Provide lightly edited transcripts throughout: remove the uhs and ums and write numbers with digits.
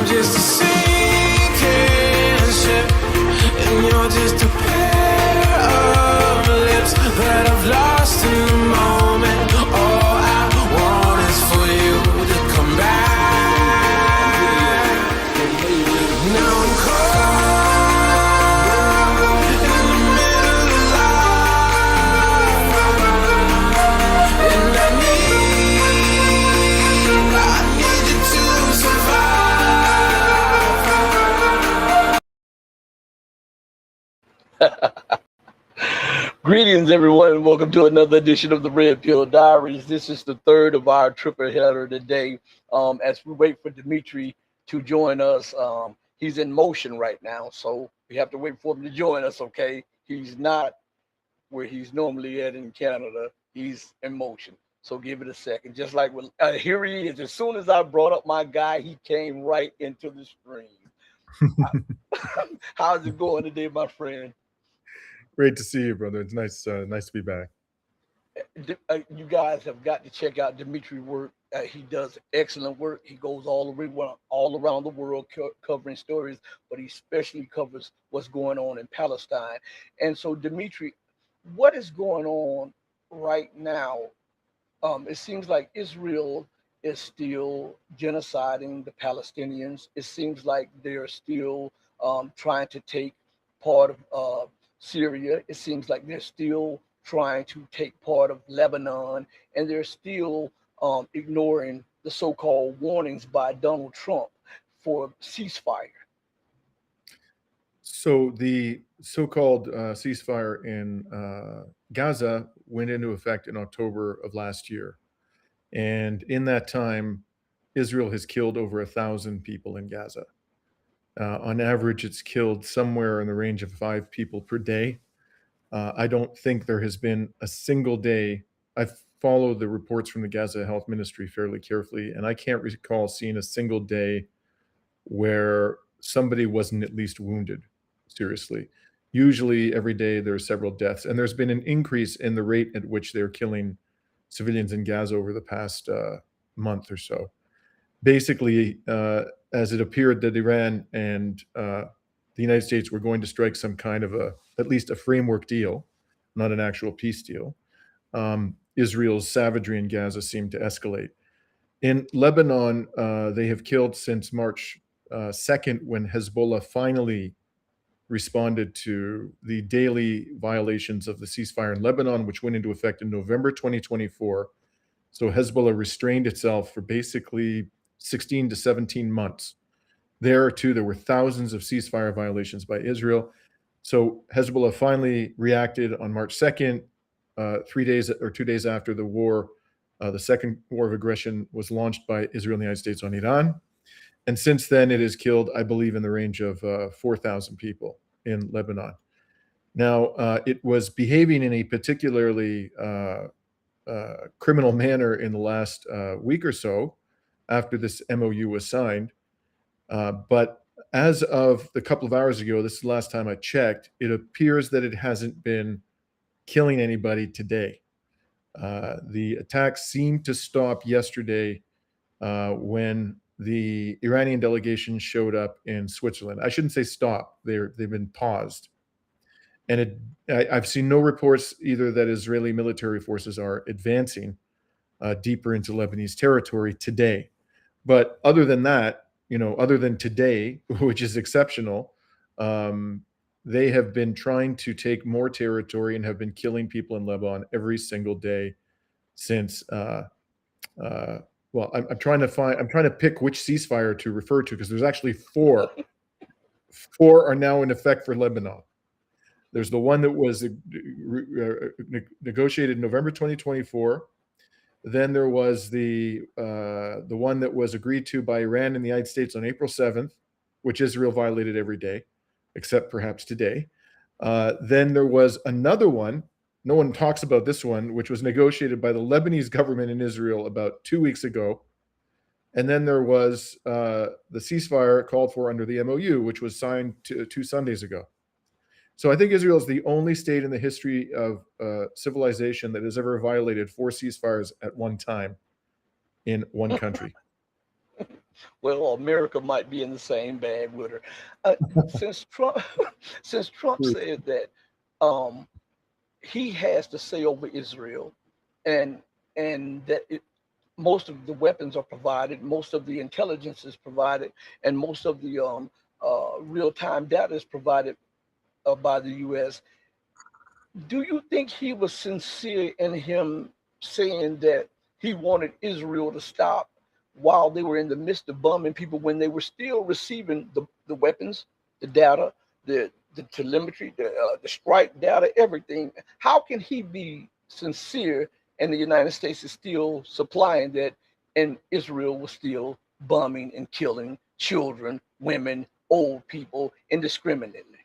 I'm just a sinking ship, and you're just a pair of lips that I've lost in the moment. All I want is for you to come back. Now I'm caught in the middle of life, and I need you to survive. Greetings, everyone, and welcome to another edition of the Red Pill Diaries. This is the third of our triple header today. As we wait for Dimitri to join us, he's in motion right now, so we have to wait for him to join us. Okay, he's not where he's normally at in Canada. He's in motion, so give it a second. Just like here he is. As soon as I brought up my guy, he came right into the stream. How's it going today, my friend? Great to see you, brother. It's nice to be back. You guys have got to check out Dimitri work. He does excellent work. He goes all around the world covering stories, but he especially covers what's going on in Palestine. And so, Dimitri, what is going on right now? It seems like Israel is still genociding the Palestinians. It seems like they're still trying to take part of Syria. It seems like they're still trying to take part of Lebanon, and they're still ignoring the so-called warnings by Donald Trump for ceasefire. So the so-called ceasefire in Gaza went into effect in October of last year. And in that time, Israel has killed over 1,000 people in Gaza. On average, it's killed somewhere in the range of 5 people per day. I don't think there has been a single day. I've followed the reports from the Gaza Health Ministry fairly carefully, and I can't recall seeing a single day where somebody wasn't at least wounded seriously. Usually every day there are several deaths, and there's been an increase in the rate at which they're killing civilians in Gaza over the past month or so. Basically, as it appeared that Iran and the United States were going to strike some kind of at least a framework deal, not an actual peace deal, Israel's savagery in Gaza seemed to escalate. In Lebanon, they have killed since March 2nd, when Hezbollah finally responded to the daily violations of the ceasefire in Lebanon, which went into effect in November 2024. So Hezbollah restrained itself for basically 16 to 17 months. There, too, there were thousands of ceasefire violations by Israel. So Hezbollah finally reacted on March 2nd, 2 days after the war. The second war of aggression was launched by Israel and the United States on Iran. And since then, it has killed, I believe, in the range of 4,000 people in Lebanon. Now, it was behaving in a particularly criminal manner in the last week or so after this MOU was signed. But as of a couple of hours ago, this is the last time I checked, it appears that it hasn't been killing anybody today. The attacks seemed to stop yesterday when the Iranian delegation showed up in Switzerland. I shouldn't say stop, they've been paused. And I've seen no reports either that Israeli military forces are advancing deeper into Lebanese territory today. But other than that, other than today, which is exceptional, they have been trying to take more territory and have been killing people in Lebanon every single day since. Well, I'm trying to pick which ceasefire to refer to, because there's actually 4. 4 are now in effect for Lebanon. There's the one that was negotiated in November 2024. Then there was the one that was agreed to by Iran and the United States on April 7th, which Israel violated every day, except perhaps today. Then there was another one. No one talks about this one, which was negotiated by the Lebanese government in Israel about 2 weeks ago. And then there was the ceasefire called for under the MOU, which was signed 2 Sundays ago. So I think Israel is the only state in the history of civilization that has ever violated 4 ceasefires at one time in one country. Well, America might be in the same bag with her. Uh, since Trump, since Trump said that um, he has to say over Israel, and that most of the weapons are provided, most of the intelligence is provided, and most of the real-time data is provided by the U.S. Do you think he was sincere in him saying that he wanted Israel to stop while they were in the midst of bombing people when they were still receiving the weapons, the data, the telemetry, the strike data, everything? How can he be sincere and the United States is still supplying that and Israel was still bombing and killing children, women, old people indiscriminately?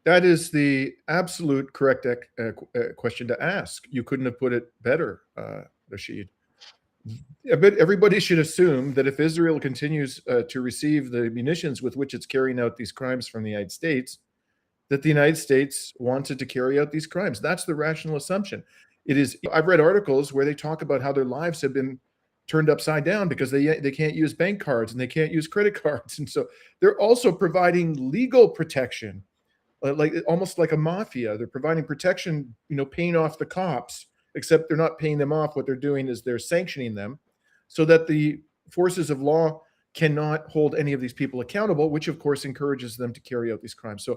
That is the absolute correct question to ask. You couldn't have put it better, Rashid. But everybody should assume that if Israel continues to receive the munitions with which it's carrying out these crimes from the United States, that the United States wanted to carry out these crimes. That's the rational assumption. It is. I've read articles where they talk about how their lives have been turned upside down because they can't use bank cards and they can't use credit cards, and so they're also providing legal protection, like almost like a mafia. They're providing protection, paying off the cops, except they're not paying them off. What they're doing is they're sanctioning them so that the forces of law cannot hold any of these people accountable, which of course encourages them to carry out these crimes. So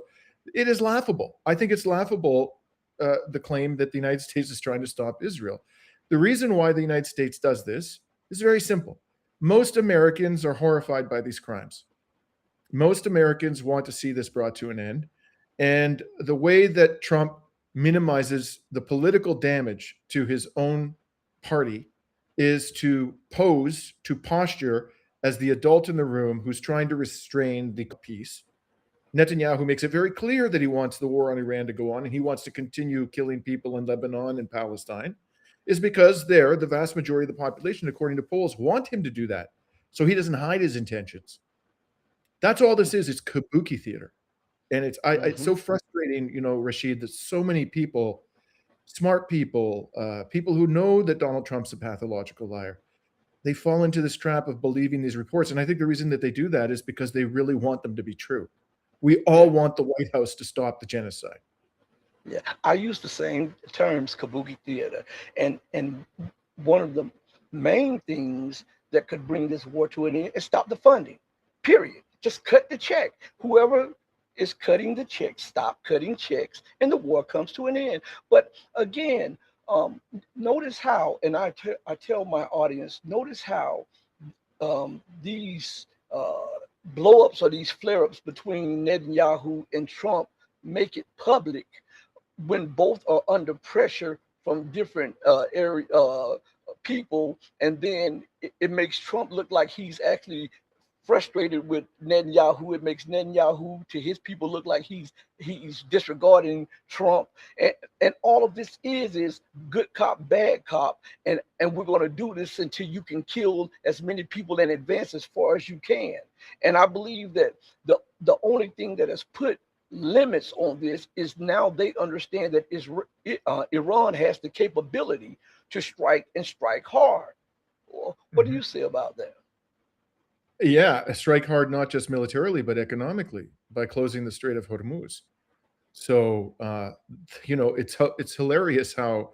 it is laughable. I think it's laughable, the claim that the United States is trying to stop Israel. The reason why the United States does this is very simple. Most Americans are horrified by these crimes. Most Americans want to see this brought to an end. And the way that Trump minimizes the political damage to his own party is to posture as the adult in the room who's trying to restrain the peace. Netanyahu makes it very clear that he wants the war on Iran to go on and he wants to continue killing people in Lebanon and Palestine, is because the vast majority of the population, according to polls, want him to do that. So he doesn't hide his intentions. That's all this is. It's kabuki theater. And it's so frustrating, Rashid, that so many people, smart people, people who know that Donald Trump's a pathological liar, they fall into this trap of believing these reports. And I think the reason that they do that is because they really want them to be true. We all want the White House to stop the genocide. Yeah, I use the same terms, kabuki theater, and one of the main things that could bring this war to an end is stop the funding. Period. Just cut the check. Whoever is cutting the checks, stop cutting checks, and the war comes to an end. But again, notice how, and I tell my audience, notice how these blow-ups or these flare-ups between Netanyahu and Trump make it public when both are under pressure from different people, and then it makes Trump look like he's actually frustrated with Netanyahu. It makes Netanyahu to his people look like he's disregarding Trump, and all of this is good cop, bad cop, and we're going to do this until you can kill as many people and advance as far as you can. And I believe that the only thing that has put limits on this is now they understand that Iran has the capability to strike and strike hard. What do you say about that? Yeah, strike hard, not just militarily, but economically by closing the Strait of Hormuz. So, it's hilarious how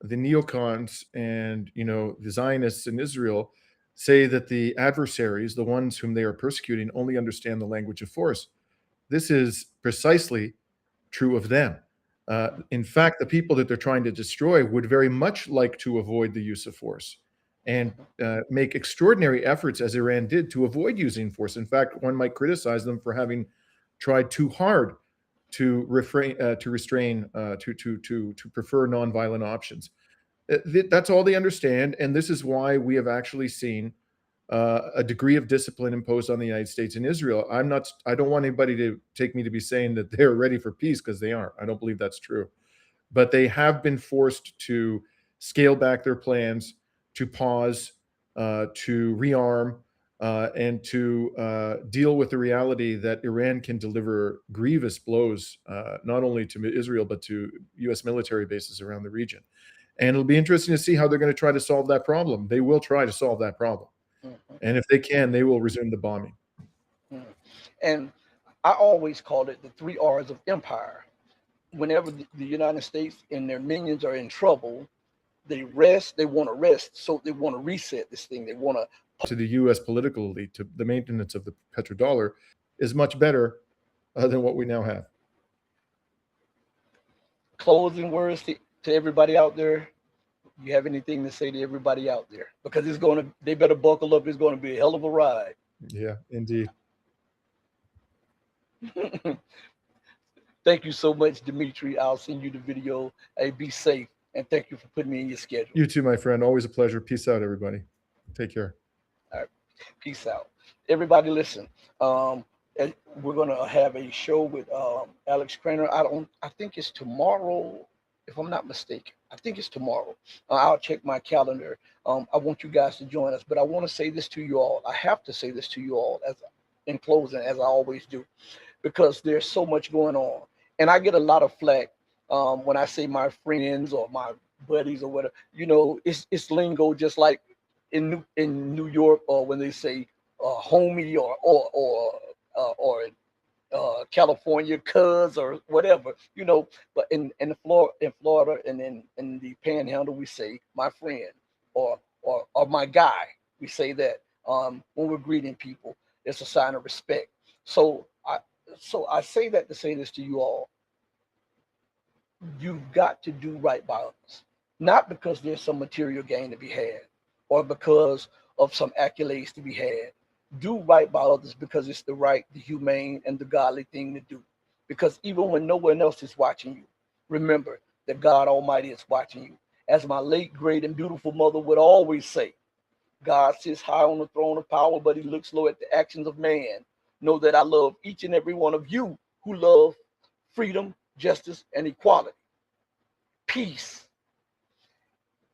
the neocons and, the Zionists in Israel say that the adversaries, the ones whom they are persecuting, only understand the language of force. This is precisely true of them. In fact, the people that they're trying to destroy would very much like to avoid the use of force and make extraordinary efforts, as Iran did, to avoid using force. In fact, one might criticize them for having tried too hard to restrain, to prefer nonviolent options. That's all they understand, and this is why we have actually seen a degree of discipline imposed on the United States and Israel. I don't want anybody to take me to be saying that they're ready for peace, because they aren't. I don't believe that's true. But they have been forced to scale back their plans, to pause, to rearm, and to deal with the reality that Iran can deliver grievous blows, not only to Israel, but to U.S. military bases around the region. And it'll be interesting to see how they're going to try to solve that problem. They will try to solve that problem. And if they can, they will resume the bombing. And I always call it the 3 R's of empire. Whenever the United States and their minions are in trouble, they want to rest, so they want to reset this thing. They want to the U.S. political elite, to the maintenance of the petrodollar, is much better than what we now have. Closing words to everybody out there. You have anything to say to everybody out there? Because they better buckle up. It's going to be a hell of a ride. Yeah, indeed. Thank you so much, Dimitri. I'll send you the video. Hey, be safe. And thank you for putting me in your schedule. You too, my friend. Always a pleasure. Peace out, everybody. Take care. All right. Peace out. Everybody listen. We're going to have a show with Alex Craner. I think it's tomorrow, if I'm not mistaken. I think it's tomorrow. I'll check my calendar. I want you guys to join us, but I want to say this to you all. I have to say this to you all in closing, as I always do, because there's so much going on. And I get a lot of flack when I say my friends or my buddies or whatever. You know, it's lingo, just like in New York, or when they say homie or California cuz or whatever, you know. But in Florida and in the Panhandle, we say my friend or my guy. We say that when we're greeting people. It's a sign of respect. So I say that to say this to you all. You've got to do right by others, not because there's some material gain to be had or because of some accolades to be had. Do right by others because it's the right, the humane, and the godly thing to do. Because even when no one else is watching you, remember that God Almighty is watching you. As my late, great, and beautiful mother would always say, God sits high on the throne of power, but he looks low at the actions of man. Know that I love each and every one of you who love freedom, justice, and equality, peace,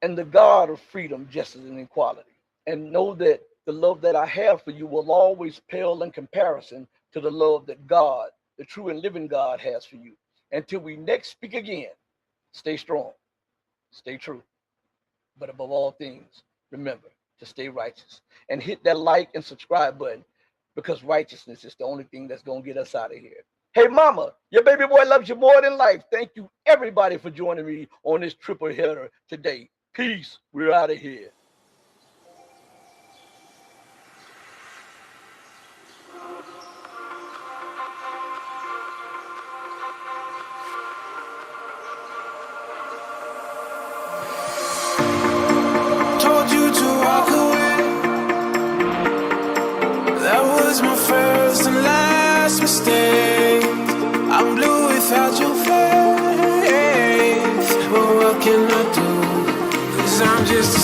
and the God of freedom, justice, and equality. And know that the love that I have for you will always pale in comparison to the love that God, the true and living God, has for you. Until we next speak again, stay strong, stay true, but above all things, remember to stay righteous. And hit that like and subscribe button, because righteousness is the only thing that's going to get us out of here. Hey, mama, your baby boy loves you more than life. Thank you, everybody, for joining me on this triple header today. Peace. We're out of here. Told you to walk away. That was my first and last mistake. I'm blue without your face. But what can I do? 'Cause I'm just a